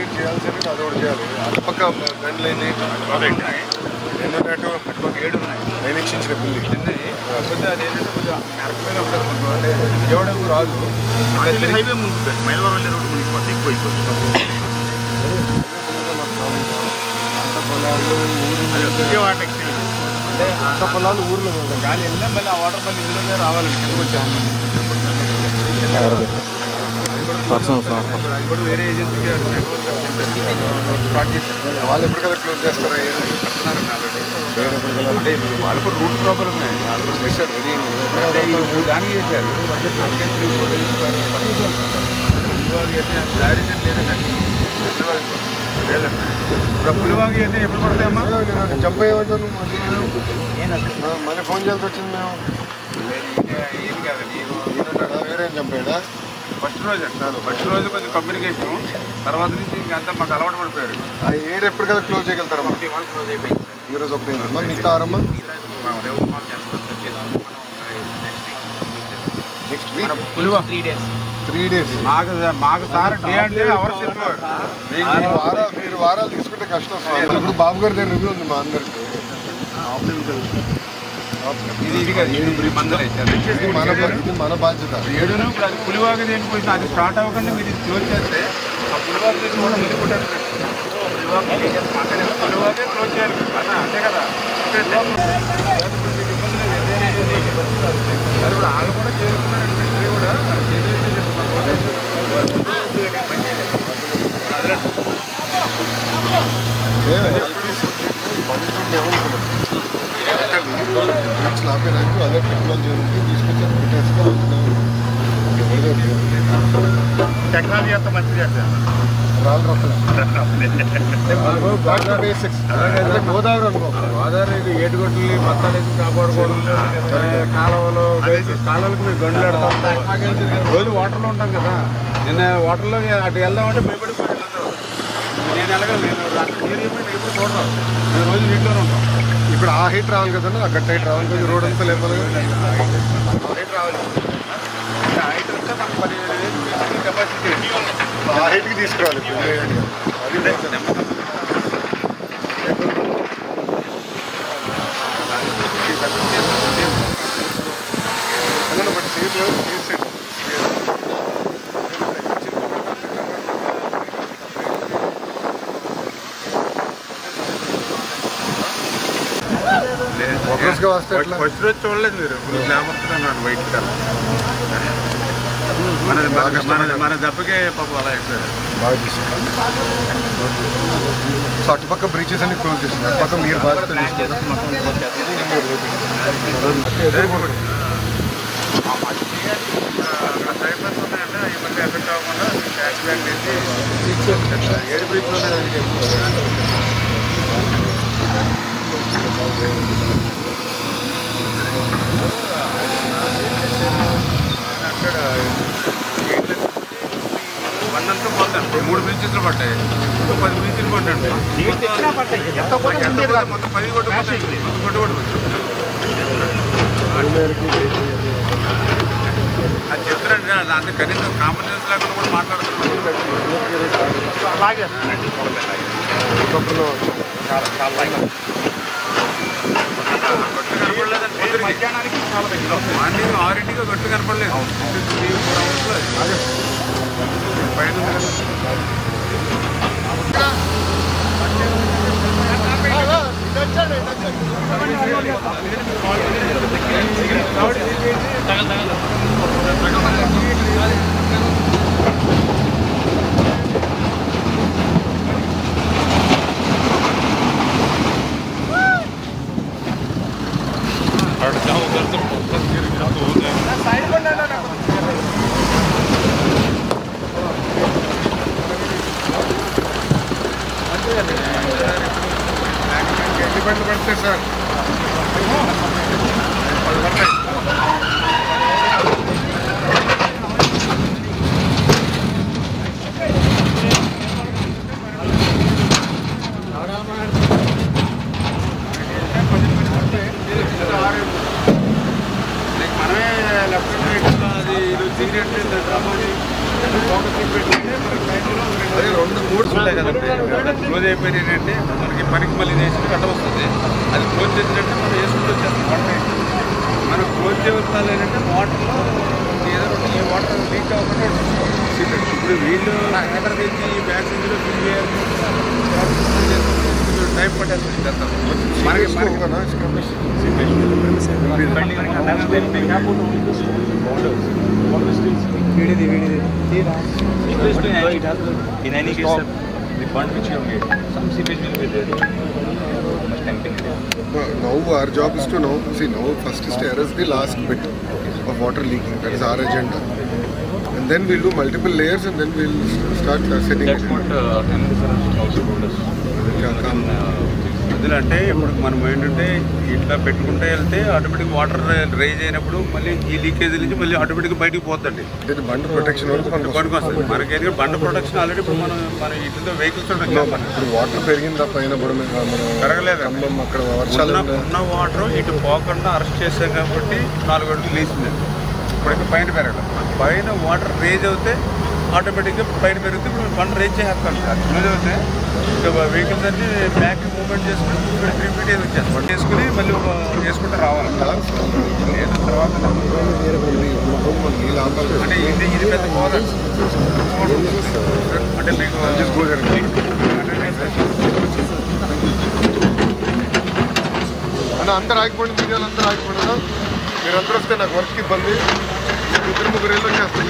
మీరు చేయాల్సింది అది ఒకటి చేయాలి. అటుపక్క గంటలు అయింది, ఎన్నో నెట్ అటుపక్క 7 ఉన్నాయి. లైనింగ్స్ ఇచ్చిన బిల్లి కాకపోతే అది ఏంటంటే కొంచెం నరకమైన ఉంటుంది. అంటే విజయవాడ రాదు, హైవే ముందు మైలవరం వెళ్ళే రోడ్డు ముందు ఎక్కువ విజయవాడ అంటే అంత పొలాలు ఊర్లో ఉంటాయి. గాలి వెళ్ళినా మళ్ళీ ఆ వాటర్ మళ్ళీ ఇందులోనే రావాలండి. కిందకు వచ్చాము అది కూడా వేరే ఏజెన్సీకి స్టార్ట్ చేశారు. వాళ్ళు ఎప్పటికల్లా క్లోజ్ చేస్తారా? అంటే వాళ్ళు కూడా రూట్ ప్రాబ్లం ఉన్నాయి. వాళ్ళు చేశారు రెడీ దానికి చేశారు. ఇప్పుడు పులివాగి అయితే ఎప్పుడు పడతాయమ్మా? జంప్ అయ్యేవాళ్ళు మళ్ళీ ఫోన్ చేయాల్సి వచ్చింది. మేము ఏం కాదండి, వేరే జంప్ అయ్యాడా? ఫస్ట్ రోజు అంటారు. ఫస్ట్ రోజు కొంచెం కమ్యూనికేషన్, తర్వాత నుంచి ఇంకంతా మాకు అలవాటు పడిపోయారు. ఆ ఏరియా ఎప్పటికల్లా క్లోజ్ చేయగలుగుతారమ్మా? క్లోజ్ అయిపోయింది. ఈరోజు ఒకటేమ్మా, మిగతా ఆరమ్మా నెక్స్ట్ వీక్ పులివా 3 days. మాకు సార్ డే అంటే అవర్స్ చెప్పారు. మీరు వారాలు తీసుకుంటే కష్టం. ఇప్పుడు బాబు గారి దగ్గర రివ్యూ ఉంది మా అందరికి. ఇది మన బాధ్యత. 7 ఇప్పుడు అది పులివాగి దేనిపోయింది, అది స్టార్ట్ అవ్వకుండా మీరు క్లోజ్ చేస్తే ఆ పులివాగి కూడా వెళ్ళిపోతారు. పులివాగే క్లోజ్ చేయాలి కదా, అంతే కదా. అది కూడా వాళ్ళు కూడా చేరుకున్నారంటే కూడా ఆపేదానికి అదే టెక్నాలజీ తీసుకొచ్చి పెట్టేస్తాం. టెక్నాలజీ అంత మంచిది అంటే గోదావరి అనుకో, గోదావరి ఏటుగొడ్లు బత్తాలు వేసి కాపాడుకోవడం, కాలువలు కాలువలకు మీరు గండులు పెడతాం. రోజు వాటర్లో ఉంటాం కదా. నిన్న వాటర్లో అటు వెళ్దామంటే భయపడిపోయి నేను ఎలాగో నేను ఎప్పుడు చూడడం, నేను రోజు నీటిలోనే ఉంటాం. ఇప్పుడు ఆ హైట్ రావాలి కదన్నా, ఆ గట్ట హైట్ రావాలి కదా, రోడ్ అంతా లేవాలి కదా. హైట్ రావాలి. హైట్ వస్తే మాకు 17,000 కెపాసిటీ. ఆ హైట్కి తీసుకురావాలి. ఫస్ట్ రోజు చూడలేదు మీరు, లేకపోతున్నాడు బయట మన దెబ్బకే పాపం అలా అయిపోయారు. బాగా చేశారు. సో అటుపక్క బ్రిడ్జెస్ అన్ని క్లోజ్ చేసింది. అటుపక్క మీరు బాధ్యత ట్రైబర్స్ ఉన్నాయంటే ఈ మధ్య ఎఫెక్ట్ అవ్వకుండా క్యాష్ బ్యాక్ చేసి 7 బ్రిడ్జ్లు ఉన్నాయి. అక్కడ 1 పోతాను. 3 బ్రిడ్జెస్లు పడ్డాయి, 10 బ్రిడ్జెలు పడ్డాయి. మొత్తం 10 కొట్టు అది చెప్తారండి. దాంట్లో కనీసం కామన్ సెన్స్ లేకుండా కూడా మాట్లాడుతున్నాను. అలాగే మధ్యాహ్నానికి మార్నింగ్ 6 గట్టు కనపడలేదు. పైన ఎన్ని పడతాయి సార్? మనమే లెఫ్ట్ రైట్ అది సిగరెట్ డ్రమ్ అని ఫోకస్ పెట్టుకుంటే మనకి 2-3 ఉంటాయి కదండి, క్లోజ్ అయిపోయినాయి అంటే మనకి పనికి మళ్ళీ వేసి కట్ట వస్తుంది. అది క్లోజ్ చేసినట్టే మనం వేసుకుంటూ వచ్చేస్తాం. వాటర్ మనం క్లోజ్ చేయాలి అంటే వాటర్లో ఏదో ఈ వాటర్ లీక్ అవ్వకుండా ఇప్పుడు వీళ్ళు ఎక్కడ తెచ్చి ఈ బ్యాగ్స్లో ఫిల్ చేయాలి, టైం పట్టేస్తుంది కదా మనకి. In any case, the fund which you have made, some seepage will be there. Much tempting. Now our job is to now first is to arrest the last bit of water leaking. That is our agenda. And then we'll do multiple layers and then we'll start setting That's what MD sir also told us. ఎందుకంటే ఇప్పుడు మనం ఏంటంటే ఇట్లా పెట్టుకుంటే వెళ్తే automatic water rise అయినప్పుడు మళ్ళీ ఈ లీకేజ్ నుంచి మళ్ళీ ఆటోమేటిక్ బయటకు పోతుంది. బండ్ ప్రొటెక్షన్ పనికొస్తుంది మనకి. ఎందుకంటే బండ్ ప్రొటెక్షన్ ఆల్రెడీ ఇప్పుడు మన ఇట్లతో వెహికల్స్ ఇప్పుడు వాటర్ పెరిగిందా పైన పెరగలేదు. అక్కడ వర్షాలు ఉన్న వాటర్ ఇటు పోకుండా అరెస్ట్ చేసాం కాబట్టి 4 అడుగులు లేచింది. ఇప్పుడు పైన పెరగడం, పైన వాటర్ రేజ్ అవుతే ఆటోమేటిక్గా పైన పెరిగితే ఇప్పుడు బండ్ రేజ్ చేస్తాం. క్లోజ్ అవుతే ఇంకా వెహికల్స్ అన్ని బ్యాక్ మూవ్మెంట్ చేసుకుని 3 feet వచ్చేస్తాం. బండి వేసుకుని మళ్ళీ వేసుకుంటూ రావాలి. లేదా తర్వాత అంటే ఇది పెద్ద పోదండి. అంటే మీకు అందరూ ఆగిపోండి, మీడియాలో అందరూ ఆగిపోండి. మీరందరూ వస్తే నాకు వర్క్ ఇబ్బంది. 2-3 వెళ్ళి వచ్చేస్తాను.